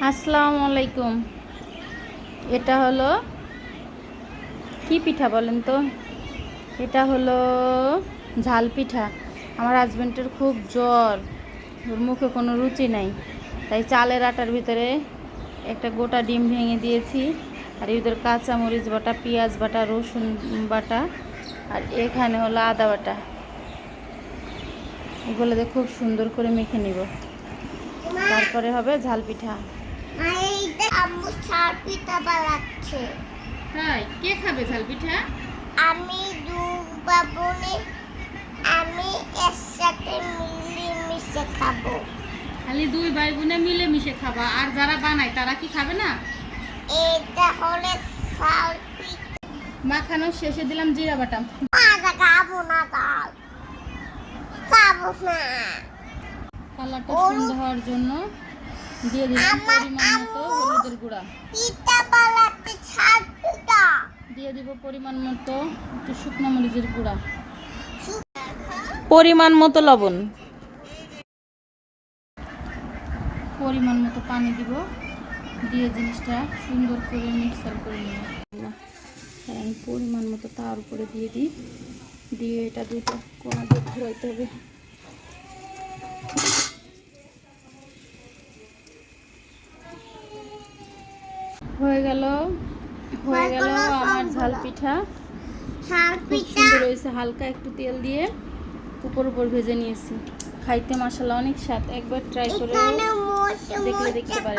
আসসালামু আলাইকুম। এটা হলো কি পিঠা বলেন তো? এটা হলো ঝাল পিঠা। আমার হাজবেন্ডের খুব জ্বর, ওর মুখে কোনো রুচি নাই, তাই চালের আটার ভিতরে একটা গোটা ডিম ভেঙে দিয়েছি, আর এর ভিতরে কাঁচামরিচ বাটা, পেঁয়াজ বাটা, রসুন বাটা, আর এখানে হলো আদা বাটা। এগুলো দিয়ে খুব সুন্দর করে মেখে নিব, তারপরে হবে ঝাল পিঠা। আম্মু ঝাল পিঠা বানাচ্ছে। তাই কে খাবে ঝাল পিঠা? আমি বাবুনি, আমি একসাথে মিলেমিশে খাবো। খালি দুই ভাই বোনে মিলেমিশে খাবা, আর যারা বানায় তারা কি খাবে না? এটা হলে ঝাল পিঠা। মাখানোর শেষে দিলাম জিরা বাটা। খাবো না ডাল, খাবো না। কালারটা সুন্দর হওয়ার জন্য দিয়ে দিলাম পরিমাণ মতো হলুদের গুঁড়া। পিঠা বানাচ্ছে ঝাল পিঠা। দিয়ে দিব পরিমাণ মতো একটু শুকনো মরিচের গুঁড়া, পরিমাণ মতো লবণ, পরিমাণ মতো পানি দিব, দিয়ে জিনিসটা সুন্দর করে মিক্সার করে নেব। আমি পরিমাণ মতো তার উপরে দিয়ে দিই, দিয়ে এটা দুটো কোনা দিয়ে ঘুরাইতে হবে। হয়ে গেল আমার ঝাল পিঠা। খুব সুন্দর হয়েছে, হালকা একটু তেল দিয়ে উপর ভেজে নিয়েছি। খাইতে মাশাআল্লাহ অনেক স্বাদ, একবার ট্রাই করে দেখতে পারেন।